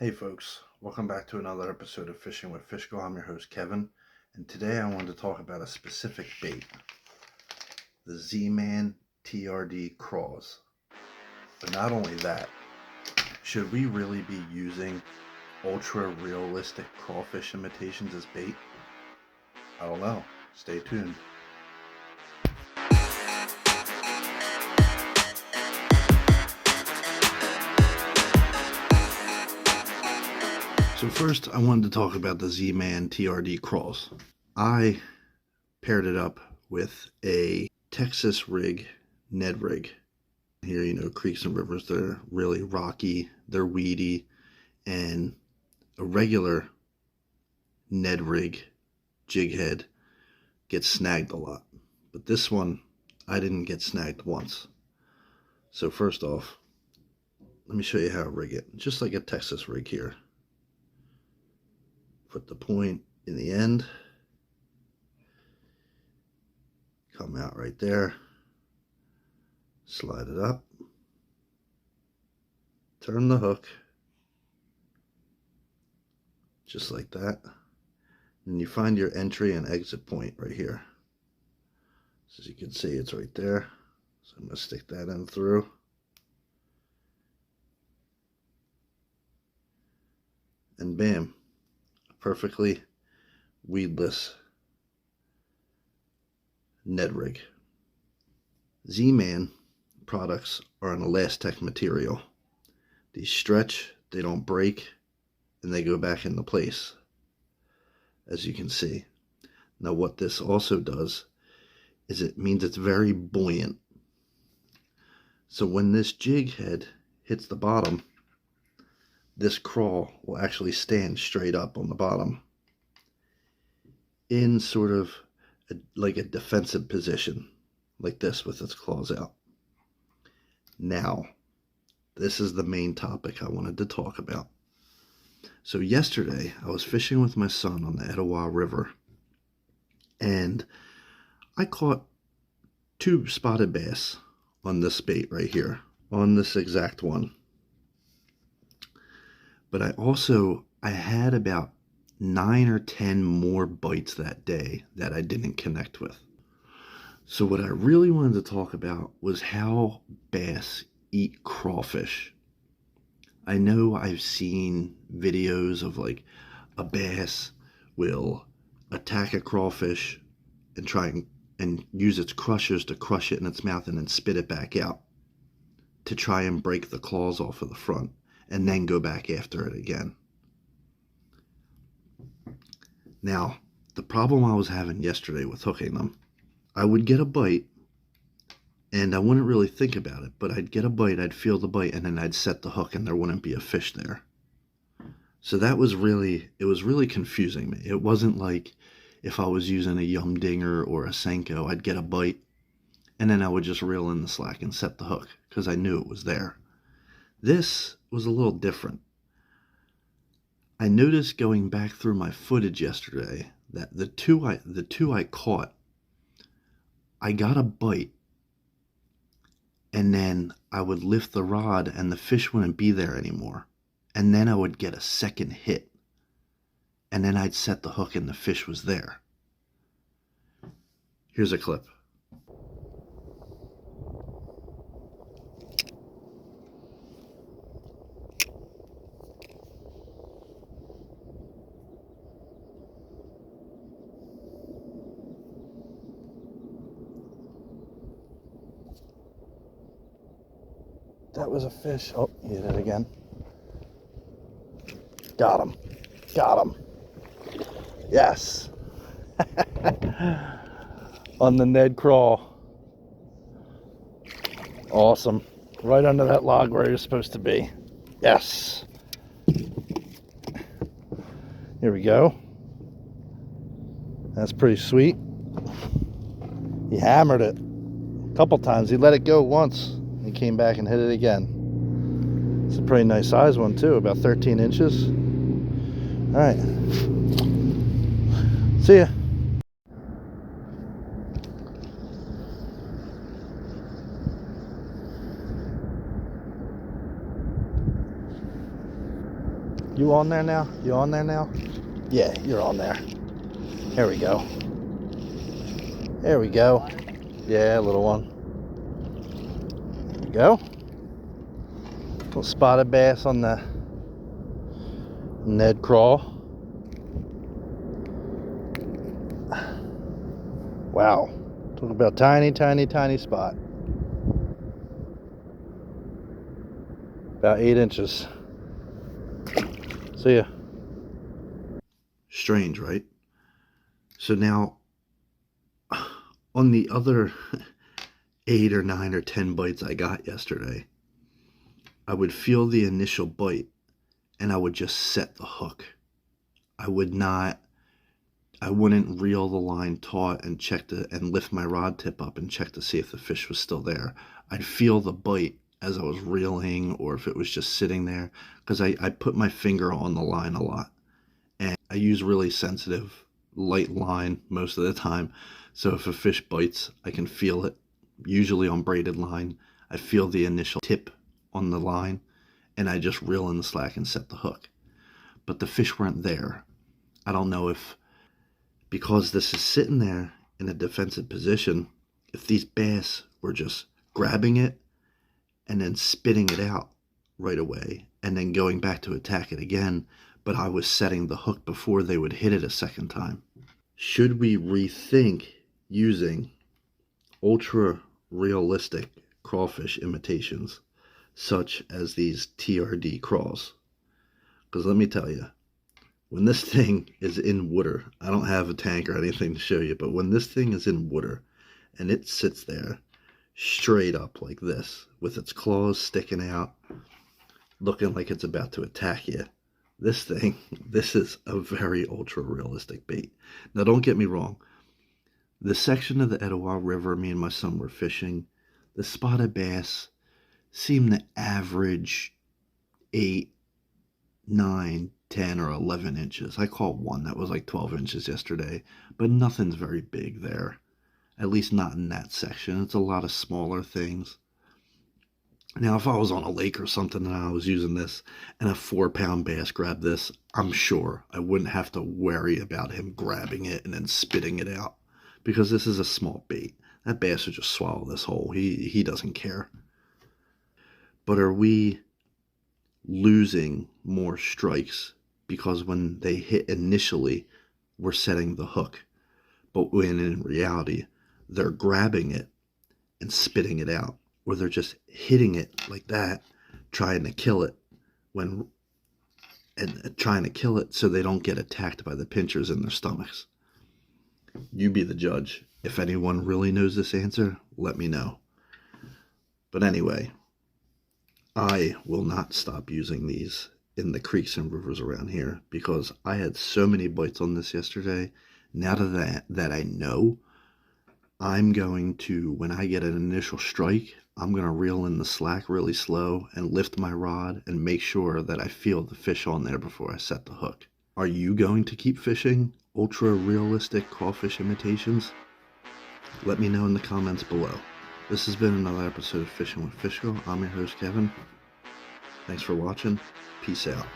Hey folks, welcome back to another episode of Fishing with Fish Go. I'm your host Kevin, and today I wanted to talk about a specific bait, the Z-Man TRD CrawZ. But not only that, should we really be using ultra realistic crawfish imitations as bait? I don't know. Stay tuned. So first, I wanted to talk about the Z-Man TRD CrawZ. I paired it up with a Texas rig, Ned rig. Here, creeks and rivers, they're really rocky, they're weedy, and a regular Ned rig jig head gets snagged a lot. But this one, I didn't get snagged once. So first off, let me show you how to rig it. Just like a Texas rig here. Put the point in the end, come out right there, slide it up, turn the hook, just like that, and you find your entry and exit point right here. So as you can see, it's right there, so I'm going to stick that in through. And bam, perfectly weedless Ned rig. Z-Man products are an elastic material. These stretch, they don't break, and they go back into place, as you can see. Now what this also does is it means it's very buoyant. So when this jig head hits the bottom, this craw will actually stand straight up on the bottom in sort of like a defensive position, like this with its claws out. Now, this is the main topic I wanted to talk about. So yesterday, I was fishing with my son on the Etowah River, and I caught 2 spotted bass on this bait right here, on this exact one. But I had about 9 or 10 more bites that day that I didn't connect with. So what I really wanted to talk about was how bass eat crawfish. I know I've seen videos of like a bass will attack a crawfish and try and use its crushers to crush it in its mouth and then spit it back out to try and break the claws off of the front, and then go back after it again. Now, the problem I was having yesterday with hooking them, I would get a bite, and I wouldn't really think about it, but I'd get a bite, I'd feel the bite, and then I'd set the hook, and there wouldn't be a fish there. So it was really confusing me. It wasn't like if I was using a Yum Dinger or a Senko, I'd get a bite, and then I would just reel in the slack and set the hook, because I knew it was there. This was a little different. I noticed going back through my footage yesterday that the two I caught, I got a bite, and then I would lift the rod and the fish wouldn't be there anymore. And then I would get a second hit, and then I'd set the hook and the fish was there. Here's a clip. That was a fish. Oh, he hit it again. Got him. Got him. Yes. On the Ned Craw. Awesome. Right under that log where you're supposed to be. Yes. Here we go. That's pretty sweet. He hammered it a couple times. He let it go once. He came back and hit it again. It's a pretty nice size one too, about 13 inches. All right. See ya. You on there now? You on there now? Yeah, you're on there. There we go. There we go. Yeah, little one. There we go. Little spotted bass on the TRD Craw. Wow. Talk about tiny, tiny, tiny spot. About 8 inches. See ya. Strange, right? So now, on the other 8 or 9 or 10 bites I got yesterday, I would feel the initial bite and I would just set the hook. I wouldn't reel the line taut and and lift my rod tip up and check to see if the fish was still there. I'd feel the bite as I was reeling, or if it was just sitting there, because I put my finger on the line a lot. And I use really sensitive, light line most of the time. So if a fish bites, I can feel it. Usually on braided line, I feel the initial tip on the line, and I just reel in the slack and set the hook. But the fish weren't there. I don't know if, because this is sitting there in a defensive position, if these bass were just grabbing it and then spitting it out right away and then going back to attack it again, but I was setting the hook before they would hit it a second time. Should we rethink using ultra realistic crawfish imitations such as these TRD CrawZ? Because let me tell you, when this thing is in water, I don't have a tank or anything to show you, but when this thing is in water and it sits there straight up like this with its claws sticking out, looking like it's about to attack you, this is a very ultra realistic bait. Now don't get me wrong, the section of the Etowah River me and my son were fishing, the spotted bass seemed to average 8, 9, 10 or 11 inches. I caught one that was like 12 inches yesterday, but nothing's very big there, at least not in that section. It's a lot of smaller things. Now, if I was on a lake or something and I was using this and a 4-pound bass grabbed this, I'm sure I wouldn't have to worry about him grabbing it and then spitting it out, because this is a small bait. That bass would just swallow this whole. He doesn't care. But are we losing more strikes because when they hit initially, we're setting the hook, but when in reality, they're grabbing it and spitting it out, or they're just hitting it like that, trying to kill it trying to kill it so they don't get attacked by the pinchers in their stomachs? You be the judge. If anyone really knows this answer, let me know. But anyway, I will not stop using these in the creeks and rivers around here, because I had so many bites on this yesterday. Now that I know, I'm going to, when I get an initial strike, I'm going to reel in the slack really slow and lift my rod and make sure that I feel the fish on there before I set the hook. Are you going to keep fishing ultra realistic crawfish imitations? Let me know in the comments below. This has been another episode of Fishing with Fish Girl. I'm your host, Kevin. Thanks for watching. Peace out.